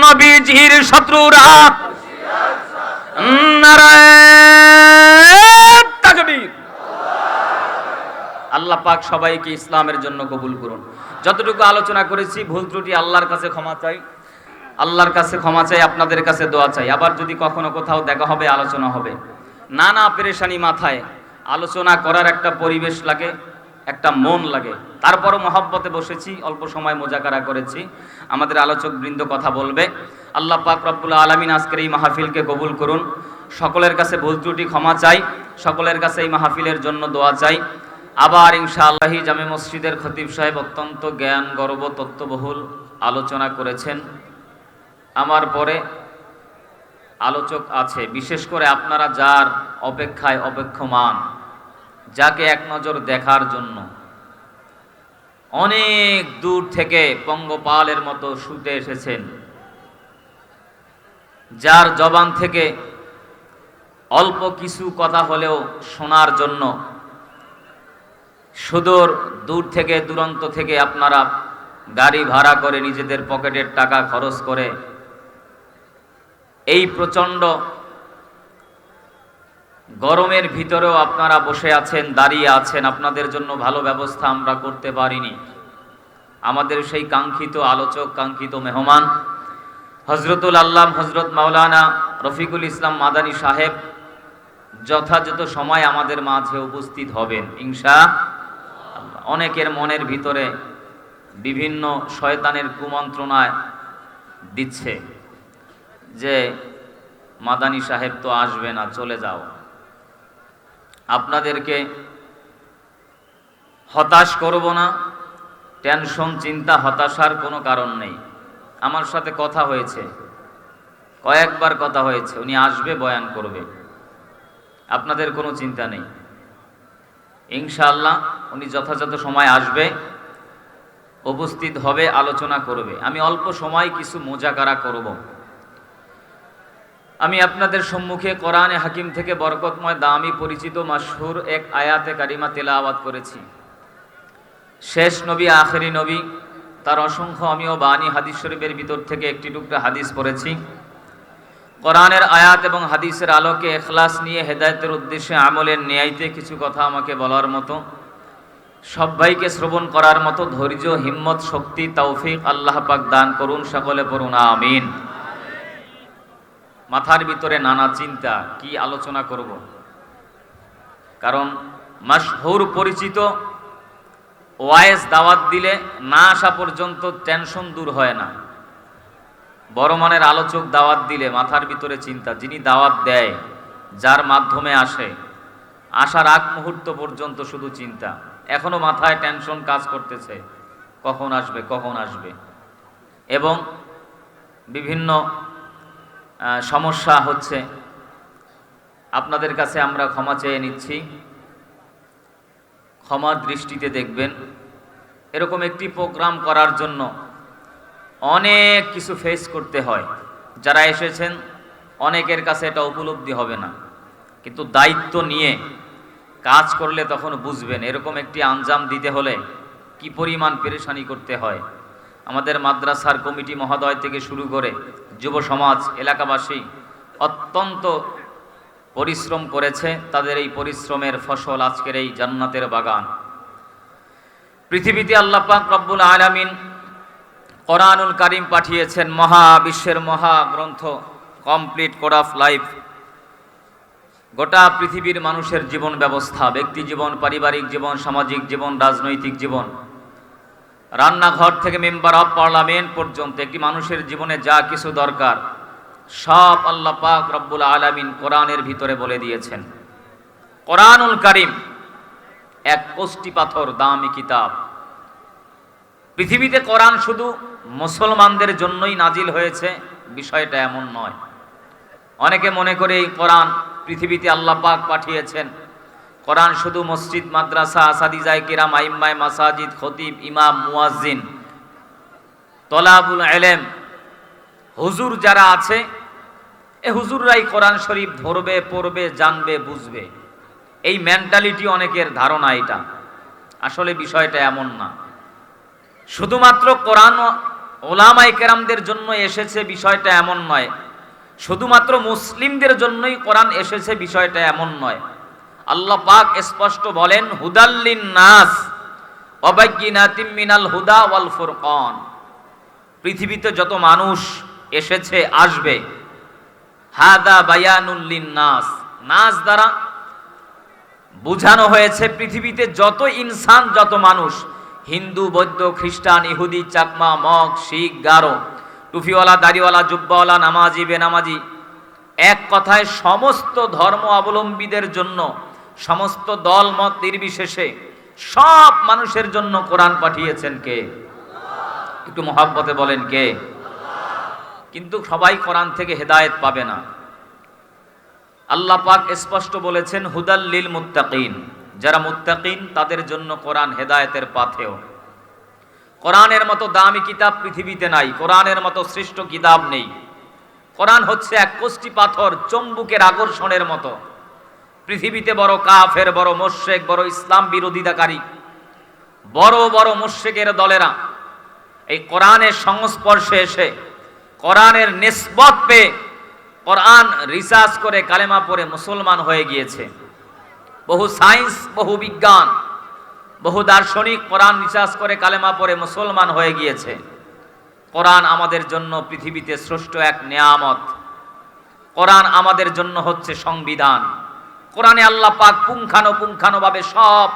নবীজির শত্রুরা, নারায়ে তাকবীর। আল্লাহ পাক সবাইকে ইসলামের জন্য কবুল করুন। যতটুকু আলোচনা করেছি ভুল ত্রুটি আল্লাহর কাছে ক্ষমা চাই, আল্লাহর কাছে ক্ষমা চাই, আপনাদের কাছে দোয়া চাই। আবার যদি কখনো কোথাও দেখা হবে, আলোচনা হবে, নানা পেরেশানি মাথায় আলোচনা করার একটা পরিবেশ লাগে, একটা মন লাগে। তারপরও মহব্বতে বসেছি, অল্প সময় মোজাকারা করেছি, আমাদের আলোচক বৃন্দ কথা বলবে। আল্লাহ পাক রব্বুল আলামিন আজকের এই মাহফিলকে কবুল করুন। সকলের কাছে ভুল ত্রুটি ক্ষমা চাই, সকলের কাছে এই মাহফিলের জন্য দোয়া চাই। আবার ইনশাআল্লাহ জামে মসজিদের খতিব সাহেব অত্যন্ত জ্ঞান গর্ব তত্ত্ববহুল আলোচনা করেছেন। আমার পরে আলোচক আছে, বিশেষ করে আপনারা যার অপেক্ষায় অপেক্ষমান, যাকে এক নজর দেখার জন্য অনেক দূর থেকে পঙ্গপালের মতো ছুটে এসেছেন, যার জবান থেকে অল্প কিছু কথা হলেও শোনার জন্য সুদূর দূর থেকে দূরান্ত থেকে আপনারা গাড়ি ভাড়া করে নিজেদের পকেটের টাকা খরচ করে এই প্রচণ্ড গরমের ভিতরেও আপনারা বসে আছেন, দাঁড়িয়ে আছেন। আপনাদের জন্য ভালো ব্যবস্থা আমরা করতে পারিনি। আমাদের সেই কাঙ্ক্ষিত আলোচক, কাঙ্ক্ষিত মেহমান হজরতুল আল্লাম হজরত মাওলানা রফিকুল ইসলাম মাদানী সাহেব যথাযথ সময় আমাদের মাঝে উপস্থিত হবেন ইনশাআল্লাহ। অনেকের মনের ভিতরে বিভিন্ন শয়তানের কুমন্ত্রণায় দিচ্ছে যে মাদানী সাহেব তো আসবে না, চলে যাও। আপনাদেরকে হতাশ করব না, টেনশন চিন্তা হতাশার কোনো কারণ নেই। আমার সাথে কথা হয়েছে, কয়েকবার কথা হয়েছে, উনি আসবে, বয়ান করবে, আপনাদের কোনো চিন্তা নেই। ইনশাআল্লাহ উনি যথাযথ সময় আসবে, উপস্থিত হবে, আলোচনা করবে। আমি অল্প সময় কিছু মোজাকারা করব। আমি আপনাদের সম্মুখে কোরআনে হাকিম থেকে বরকতময় দামি পরিচিত মাশহুর এক আয়াতে কারিমা তেলাওয়াত করেছি। শেষ নবী, আখেরি নবী, তার অসংখ্য আমিও বাণী হাদিস শরীফের ভিতর থেকে একটি টুকরা হাদিস পড়েছি। কোরআনের আয়াত এবং হাদিসের আলোকে ইখলাস নিয়ে হেদায়েতের উদ্দেশ্যে আমলের ন্যায়তে কিছু কথা আমাকে বলার মতো, সবাইকে শ্রবণ করার মতো ধৈর্য, হিম্মত, শক্তি, তৌফিক আল্লাহ পাক দান করুন। সকলে পড়ুন আমিন। মাথার ভিতরে নানা চিন্তা, কি আলোচনা করব, কারণ মাশহুর পরিচিত ওয়াইজ দাওয়াত দিলে না আসা পর্যন্ত টেনশন দূর হয় না। বড় মানের আলোচক দাওয়াত দিলে মাথার ভিতরে চিন্তা, যিনি দাওয়াত দেয়, যার মাধ্যমে আসে, আসার আগ মুহূর্ত পর্যন্ত শুধু চিন্তা। এখনো মাথায় টেনশন কাজ করতেছে, কখন আসবে, কখন আসবে, এবং বিভিন্ন সমস্যা হচ্ছে। আপনাদের কাছে আমরা ক্ষমা চেয়ে নিচ্ছি, ক্ষমার দৃষ্টিতে দেখবেন। এরকম একটি প্রোগ্রাম করার জন্য অনেক কিছু ফেস করতে হয়। যারা এসেছেন অনেকের কাছে এটা উপলব্ধি হবে না, কিন্তু দায়িত্ব নিয়ে কাজ করলে তখন বুঝবেন এরকম একটি আঞ্জাম দিতে হলে কি পরিমাণ পেরেশানি করতে হয়। আমাদের মাদ্রাসার কমিটি মহোদয় থেকে শুরু করে যুব সমাজ, এলাকাবাসী অত্যন্ত পরিশ্রম করেছে। তাদের এই পরিশ্রমের ফসল আজকের এই জান্নাতের বাগান। পৃথিবীতে আল্লাহ পাক রব্বুল আলামিন কোরআনুল কারীম পাঠিয়েছেন, মহাবিশ্বের মহাগ্রন্থ, কমপ্লিট কোড অফ লাইফ। গোটা পৃথিবীর মানুষের জীবন ব্যবস্থা, ব্যক্তি জীবন, পারিবারিক জীবন, সামাজিক জীবন, রাজনৈতিক জীবন, রান্নাঘর থেকে মেম্বার অফ পার্লামেন্ট পর্যন্ত একটি মানুষের জীবনে যা কিছু দরকার সব আল্লাহ পাক রব্বুল আলামিন কোরআনের ভিতরে বলে দিয়েছেন। কোরআনুল কারীম এক কোষ্টি পাথর দামি কিতাব। পৃথিবীতে কোরআন শুধু মুসলমানদের জন্যই নাজিল হয়েছে, বিষয়টা এমন নয়। অনেকে মনে করে এই কোরআন পৃথিবীতে আল্লাহ পাক পাঠিয়েছেন, কোরআন শুধু মসজিদ, মাদ্রাসা, আসাদিজায়ে কিরাম, আইম্মায়ে মাসাজিদ, খতিব, ইমাম, মুয়াজ্জিন, তলাবুল ইলম, হুজুর যারা আছে এ হুজুররাই কোরআন শরীফ ধরবে, পড়বে, জানবে, বুঝবে। এই মেন্টালিটি অনেকের ধারণা। এটা আসলে বিষয়টা এমন না। শুধুমাত্র কোরআন ওলামায়ে কেরামদের জন্য এসেছে বিষয়টা এমন নয়, শুধুমাত্র মুসলিমদের জন্যই কোরআন এসেছে বিষয়টা এমন নয়। আল্লাহ পাক স্পষ্ট বলেন, হুদাল্লিন নাস ওয়া বাইয়িনাতিম মিনাল হুদা ওয়াল ফুরকান। পৃথিবীতে যত মানুষ এসেছে, আসবে, হাদা বায়ানুল লিন্নাস, নাস দ্বারা বোঝানো হয়েছে পৃথিবীতে যত ইনসান, যত মানুষ, হিন্দু, বৌদ্ধ, খ্রিস্টান, ইহুদি, চাকমা, মগ, শিখ, গারো, টুপিওয়ালা, দাড়িওয়ালা, জুব্বাওয়ালা, নামাজি, বেনামাজি, এক কথায় সমস্ত ধর্ম অবলম্বীদের জন্য, সমস্ত দল মত নির্বিশেষে সব মানুষের জন্য কোরআন পাঠিয়েছেন কে? একটু মহব্বতে বলেন কে? কিন্তু সবাই কোরআন থেকে হেদায়েত পাবে না। আল্লাহ পাক স্পষ্ট বলেছেন, হুদাল লিল মুত্তাকিন, যারা মুত্তাকিন তাদের জন্য কোরআন হেদায়েতের পাথেয়। কোরআনের মতো দামি কিতাব পৃথিবীতে নাই, কোরআনের মতো শ্রেষ্ঠ কিতাব নেই। কোরআন হচ্ছে এক কোষ্টি পাথর, চম্বুকের আকর্ষণের মতো। পৃথিবীতে বড় কাফের, বড় মুশরিক, বড় ইসলাম বিরোধিতাকারী, বড় বড় মুশরিকের দলেরা এই কোরআনের সংস্পর্শে এসে, কোরআনের নিসবত পেয়ে, কোরআন রিসার্চ করে কালেমা পড়ে মুসলমান হয়ে গিয়েছে। বহু সায়েন্স, বহু বিজ্ঞান, বহু দার্শনিক কোরআন রিসার্চ করে কালেমা পড়ে মুসলমান হয়ে গিয়েছে। কোরআন আমাদের জন্য পৃথিবীতে শ্রেষ্ঠ এক নেয়ামত। কোরআন আমাদের জন্য হচ্ছে সংবিধান। কোরআনে আল্লাহ পাক পুঙ্খানুপুঙ্খানুভাবে সব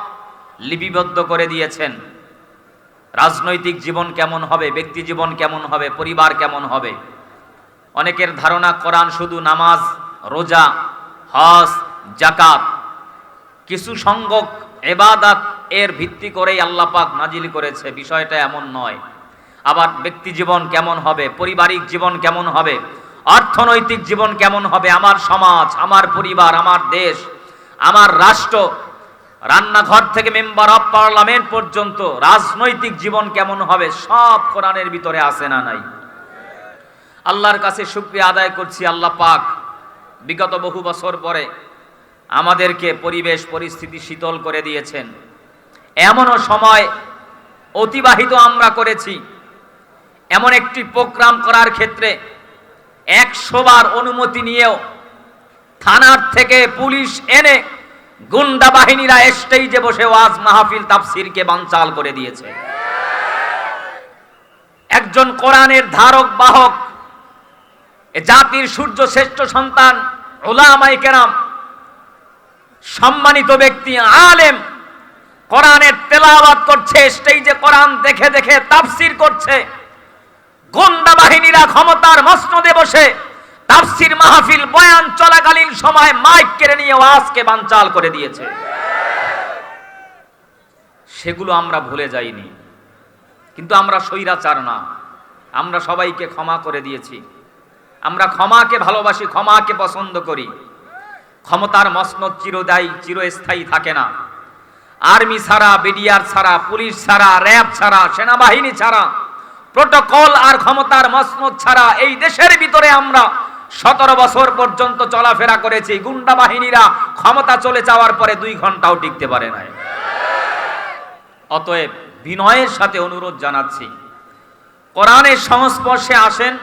লিপিবদ্ধ করে দিয়েছেন। রাজনৈতিক জীবন কেমন হবে, ব্যক্তি জীবন কেমন হবে, পরিবার কেমন হবে। অনেকের ধারণা কোরআন শুধু নামাজ, রোজা, হজ, যাকাত, কিছু সংখ্যক ইবাদত এর ভিত্তি করেই আল্লাহ পাক নাজিল করেছে, বিষয়টা এমন নয়। আবার ব্যক্তি জীবন কেমন হবে, পারিবারিক জীবন কেমন হবে, অর্থনৈতিক জীবন কেমন হবে, আমার সমাজ, আমার পরিবার, আমার দেশ, আমার রাষ্ট্র, রান্নাঘর থেকে মেম্বার অফ পার্লামেন্ট পর্যন্ত রাজনৈতিক জীবন কেমন হবে, সব কোরআনের ভিতরে আছে না নাই? আল্লাহর কাছে শুকরিয়া আদায় করছি, আল্লাহ পাক বিগত বহু বছর পরে আমাদেরকে পরিবেশ পরিস্থিতি শীতল করে দিয়েছেন। এমনও সময় অতিবাহিত আমরা করেছি, এমন একটি প্রোগ্রাম করার ক্ষেত্রে 100 বার অনুমতি নিয়েও থানার থেকে পুলিশ এনে গুন্ডা বাহিনীরা স্টেজে বসে ওয়াজ মাহফিল তাফসীরকে বানচাল করে দিয়েছে। একজন কোরআনের ধারক বাহক, এ জাতির সূর্য শ্রেষ্ঠ সন্তান, উলামায়ে কেরাম, সম্মানিত ব্যক্তি, আলেম, কোরআনের তেলাওয়াত করছে, স্টেজে কোরআন দেখে দেখে তাফসীর করছে। গুন্ডা বাহিনীরা ক্ষমতার মসনদে বসে তাফসীর মাহফিল বয়ান চলাকালীন সময় মাইক কেড়ে নিয়ে ওয়াজকে বানচাল করে দিয়েছে। সেগুলো আমরা ভুলে যাইনি, কিন্তু আমরা স্বৈরাচার না, আমরা সবাইকে ক্ষমা করে দিয়েছি। আমরা ক্ষমাকে ভালোবাসি, ক্ষমাকে পছন্দ করি। ক্ষমতার মসনদ চিরস্থায়ী থাকে না। আর্মি ছাড়া, বিডিআর ছাড়া, পুলিশ ছাড়া, র্যাব ছাড়া, সেনাবাহিনী ছাড়া, প্রোটোকল আর ক্ষমতার মসনদ ছাড়া এই দেশের ভিতরে আমরা 17 বছর পর্যন্ত চলাফেরা করেছি। গুন্ডা বাহিনীরা ক্ষমতা চলে যাওয়ার পরে 2 ঘন্টাও টিকতে পারে নাই। অতএব বিনয়ের সাথে অনুরোধ জানাচ্ছি, কোরআনের সংস্পর্শে আসেন,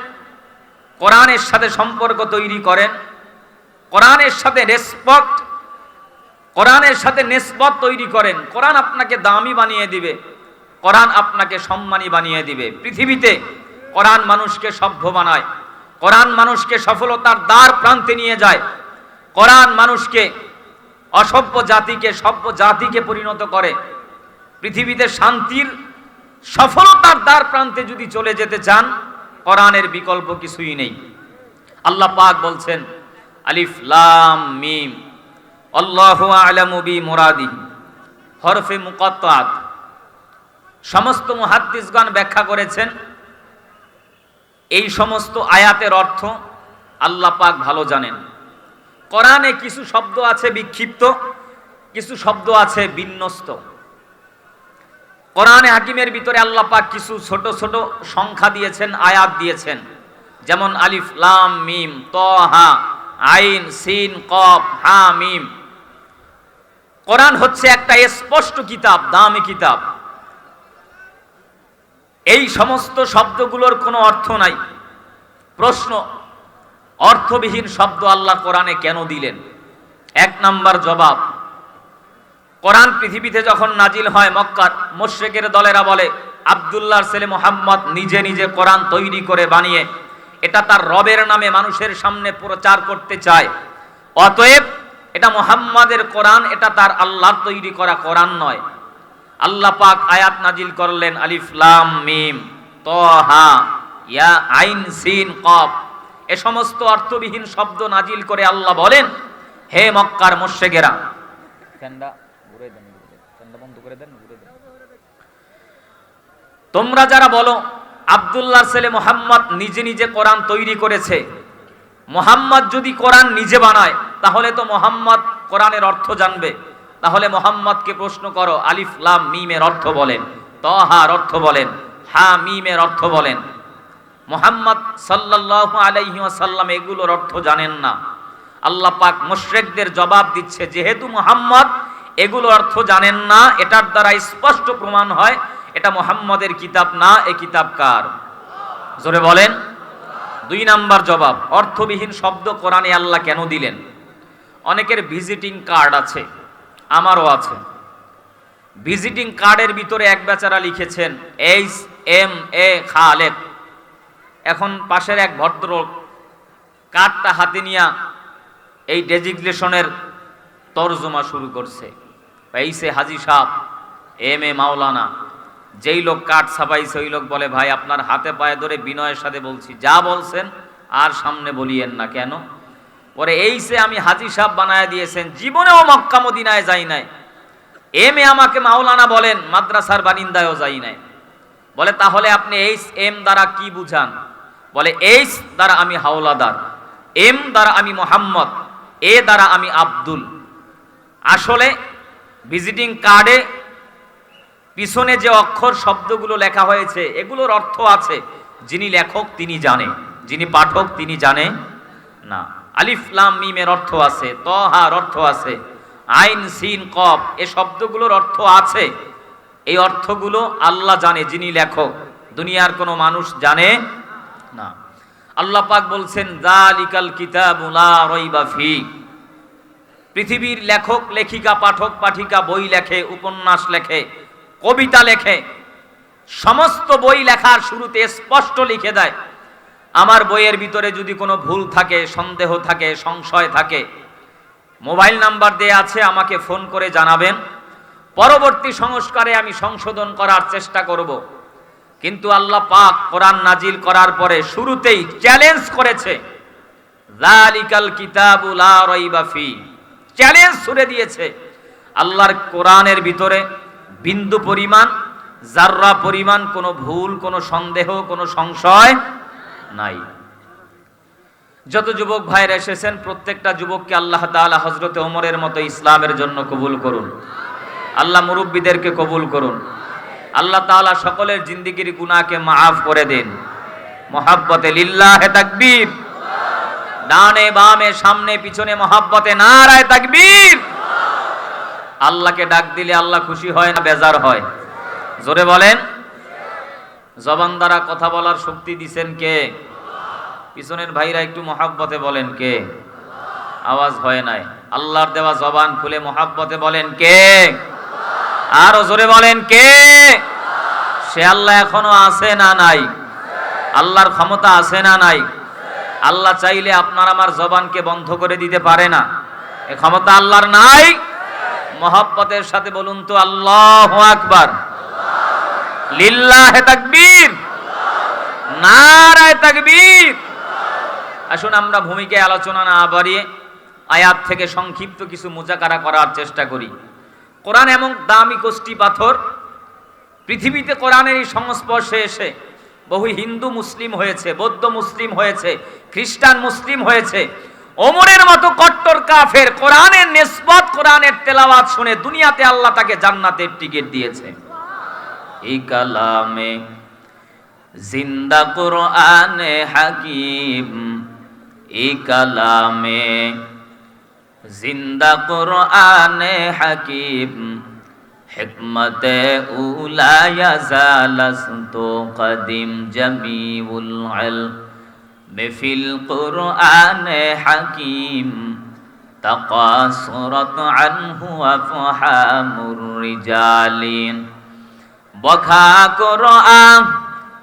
কোরআনের সাথে সম্পর্ক তৈরি করেন, কোরআনের সাথে রেসপেক্ট, কোরআনের সাথে নিসবত তৈরি করেন। কোরআন আপনাকে দামি বানিয়ে দিবে, কোরআন আপনাকে সম্মানী বানিয়ে দিবে। পৃথিবীতে কোরআন মানুষকে সভ্য বানায়, কোরআন মানুষকে সফলতার দ্বার প্রান্তে নিয়ে যায়, কোরআন মানুষকে অসভ্য জাতিকে সভ্য জাতিকে পরিণত করে। পৃথিবীতে শান্তির সফলতার দ্বার প্রান্তে যদি চলে যেতে চান, কোরআনের বিকল্প কিছুই নেই। আল্লাহ পাক বলছেন, আলিফ লাম মিম আল্লাহু আ'লামু বিমুরাদিহি, হরফে মুকাত্তাত। সমস্ত মুহাদ্দিসগণ ব্যাখ্যা করেছেন এই সমস্ত আয়াতের অর্থ আল্লাহ পাক ভালো জানেন। কোরআনে কিছু শব্দ আছে বিক্ষিপ্ত, কিছু শব্দ আছে বিন্যস্ত। কোরআনে হাকিমের ভিতরে আল্লাহ পাক কিছু ছোট ছোট সংখ্যা দিয়েছেন, আয়াত দিয়েছেন, যেমন আলিফ লাম মিম তাহা আইন সিন কফ হা মিম। কোরআন হচ্ছে একটা স্পষ্ট কিতাব, দামি কিতাব। এই সমস্ত শব্দগুলোর কোনো অর্থ নাই। প্রশ্ন, অর্থবিহীন শব্দ আল্লাহ কোরআনে কেন দিলেন? এক নাম্বার জবাব, কোরআন পৃথিবীতে যখন নাজিল হয় মক্কার মুশরিকের দলেরা বলে আব্দুল্লাহর ছেলে মুহাম্মদ নিজে নিজে কোরআন তৈরি করে বানিয়ে এটা তার রবের নামে মানুষের সামনে প্রচার করতে চায়, অতএব এটা মুহাম্মাদের কোরআন, এটা তার আল্লাহর তৈরি করা কোরআন নয়। আল্লাহ পাক আয়াত নাজিল করলেন আলিফ লাম মিম তাহা ইয়া আইন সিন কফ। এ সমস্ত অর্থবিহীন শব্দ নাজিল করে আল্লাহ বলেন, হে মক্কার মুশরিকেরা, তোমরা যারা বলো আব্দুল্লাহর ছেলে মুহাম্মদ নিজে নিজে কোরআন তৈরি করেছে, মুহাম্মদ যদি কোরআন নিজে বানায় তাহলে তো মুহাম্মদ কোরআনের অর্থ জানবে। তাহলে মুহাম্মদকে প্রশ্ন করো, আলিফ লাম মিমের অর্থ বলেন, তাহার অর্থ বলেন, হা মিমের অর্থ বলেন। মুহাম্মদ সাল্লাল্লাহু আলাইহি ওয়াসাল্লাম এগুলোর অর্থ জানেন না। আল্লাহ পাক মুশরিকদের জবাব দিচ্ছে, যেহেতু মুহাম্মদ এগুলোর অর্থ জানেন না, এটার দ্বারা স্পষ্ট প্রমাণ হয় এটা মুহাম্মদের কিতাব না, এ কিতাব কার? জোরে বলেন। দুই নাম্বার জবাব, অর্থবিহীন শব্দ কোরআনে আল্লাহ কেন দিলেন? অনেকের ভিজিটিং কার্ড আছে, আমারও আছে। ভিজিটিং কার্ডের ভিতরে এক বেচারা লিখেছেন HMA খালেদ। এখন পাশের এক ভদ্রলোক কার্ডটা হাতে নিয়ে এই ডেজিগনেশনের তর্জমা শুরু করছে, এইসে হাজি সাহেব MA মাওলানা। যেই লোক কার্ড ছাপাইছে ওই লোক বলে, ভাই আপনার হাতে পায়ে ধরে বিনয়ের সাথে বলছি, যা বলছেন আর সামনে বলিয়েন না। কেন? পরে এইসে আমি হাজি সাহেব বানায় দিয়েছেন, জীবনেও মক্কা মদিনায় যাই নাই। MA আমাকে মাওলানা বলেন, মাদ্রাসার বারিন্দায়ও যাই নাই। বলে তাহলে আপনি HM দ্বারা কি বুঝান? বলে H দ্বারা আমি হাওলাদার, M দ্বারা আমি মোহাম্মদ, A দ্বারা আমি আব্দুল। আসলে ভিজিটিং কার্ডে পিছনে যে অক্ষর শব্দগুলো লেখা হয়েছে এগুলোর অর্থ আছে, যিনি লেখক তিনি জানে, যিনি পাঠক তিনি জানে না। আলিফ লাম মিমের অর্থ আছে, তাহার অর্থ আছে, আইন সিন কফ এ শব্দগুলোর অর্থ আছে। এই অর্থগুলো আল্লাহ জানে, যিনি লেখক, দুনিয়ার কোনো মানুষ জানে না। আল্লাহ পাক বলছেন, যালিকাল কিতাবু লা রাইবা ফি। পৃথিবীর লেখক লেখিকা পাঠক পাঠিকা বই লেখে, উপন্যাস লেখে, কবিতা লেখে, সমস্ত বই লেখার শুরুতে স্পষ্ট লিখে দেয়, আমার বইয়ের ভিতরে যদি কোনো ভুল থাকে, সন্দেহ থাকে, সংশয় থাকে, মোবাইল নাম্বার দেয়া আছে, আমাকে ফোন করে জানাবেন, পরবর্তী সংস্কারে আমি সংশোধন করার চেষ্টা করব। কিন্তু আল্লাহ পাক কোরআন নাজিল করার পরে শুরুতেই চ্যালেঞ্জ করেছে, যালিকাল কিতাবু লা রাইবা ফি। চ্যালেঞ্জ ছুড়ে দিয়েছে, আল্লাহর কোরআনের ভিতরে বিন্দু পরিমাণ, জাররা পরিমাণ কোনো ভুল, কোনো সন্দেহ, কোনো সংশয় নাই। যত যুবক ভাইরা এসেছেন প্রত্যেকটা যুবককে আল্লাহ তাআলা হযরতে ওমরের মতো ইসলামের জন্য কবুল করুন। আল্লাহ মুরব্বীদেরকে কবুল করুন। আল্লাহ তাআলা সকলের জিন্দেগির গুনাহকে মাফ করে দেন। মুহাব্বতে লিল্লাহে তাকবীর। ডানে বামে সামনে পিছনে মুহাব্বতে নারায়ে তাকবীর। আল্লাহকে ডাক দিলে আল্লাহ খুশি হয় না বেজার হয়? জোরে বলেন। জবান দ্বারা কথা বলার শক্তি দিবেন কে? পিছনের ভাইরা একটু মুহাব্বতে বলেন কে? আওয়াজ হয় নাই। আল্লাহর দেওয়া জবান খুলে মুহাব্বতে বলেন কে? আরো জোরে বলেন কে? সে আল্লাহ এখনো আছে না নাই? আল্লাহর ক্ষমতা আছে না নাই? আল্লাহ চাইলে আপনার আমার জবানকে বন্ধ করে দিতে পারে না? এ ক্ষমতা আল্লাহর নাই? মুহাব্বতের সাথে বলুন তো আল্লাহু আকবার, লিল্লাহে তাকবীর, নারায়ে তাকবীর। আসুন আমরা ভূমিকায় আলোচনা না বাড়িয়ে আয়াত থেকে সংক্ষিপ্ত কিছু মুজাকারা করার চেষ্টা করি। কোরআন এমন দামি কষ্টি পাথর, পৃথিবীতে কোরআনের এই সংস্পর্শে এসে বহু হিন্দু মুসলিম হয়েছে, বৌদ্ধ মুসলিম হয়েছে, খ্রিস্টান মুসলিম হয়েছে। ওমরের মতো কট্টর কাফের কোরআনের নিসবত, কোরআনের তেলাওয়াত শুনে দুনিয়াতে আল্লাহ তাকে জান্নাতের টিকিট দিয়েছে। এই কালামে জিন্দা কোরআনে হাকিম, এই কালামে জিন্দা কোরআনে হাকিম, হিকমতে উলা ইয়াজালাস্তু কদিম জামিউল ইলম ফিল কোরআনে হাকিম, তাকাসুরাত আনহু আফহামুর রিজালিন। বখা কোরআন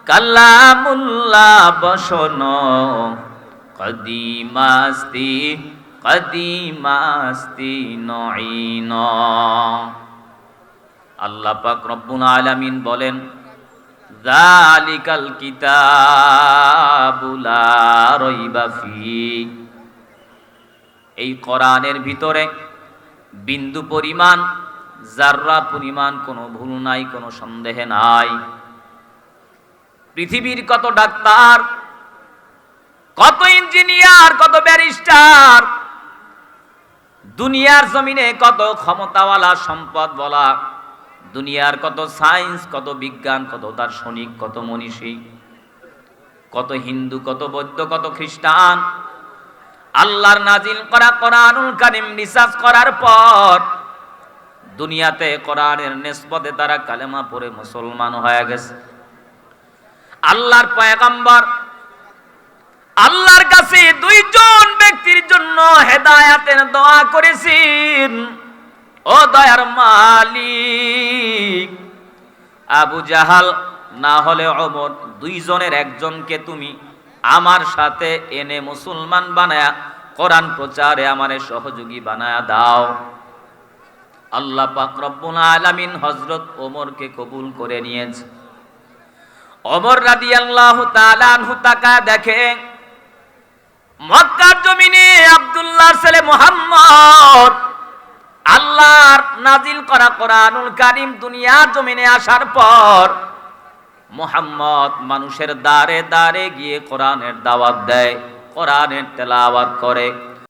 কালামুল্লাহ বসন, কদিমাস্তি কদিমাস্তি নঈন। আল্লাহ পাক রব্বুল আলামিন বলেন, যালিকাল কিতাবু লা রাইবা ফি, এই কোরআনের ভিতরে বিন্দু পরিমাণ, জাররা পরিমাণ কোনো ভুল নাই, কোনো সন্দেহ নাই। পৃথিবীর কত ডাক্তার, কত ইঞ্জিনিয়ার, কত ব্যারিস্টার, দুনিয়ার জমিনে কত ক্ষমতাওয়ালা সম্পদ বলা, দুনিয়ার কত সায়েন্স, কত বিজ্ঞান, কত দার্শনিক, কত মনীষী, কত হিন্দু, কত বৌদ্ধ, কত খ্রিস্টান, আল্লাহর নাজিল করা কোরআনুল কারীম রিসার্চ করার পর দুনিয়াতে কোরআনের নিসবতে তারা কালেমা পড়ে মুসলমান হয়ে গেছে। আল্লাহর পয়গম্বর আল্লাহর কাছে দুইজন ব্যক্তির জন্য হেদায়েতের দোয়া করেছেন। ও দয়ার মালিক, আবু জাহাল না হলে ওমর, দুইজনের একজনকে তুমি আমার সাথে এনে মুসলমান বানায়া কোরআন প্রচারে আমারে সহযোগী বানায়া দাও। আল্লাহ পাক রব্বুল আলামিন হযরত ওমরকে কবুল করে নিয়েছে। ওমর রাদিয়াল্লাহু তাআলা আনহু তাকায় দেখে মক্কার জমিনে আব্দুল্লাহর ছেলে মুহাম্মদ আল্লাহর নাজিল করা কোরআনুল কারীম দুনিয়ার জমিনে আসার পর মুহাম্মদ মানুষের দ্বারে দ্বারে গিয়ে কোরআনের দাওয়াত দেয়, কোরআনের তেলাওয়াত করে।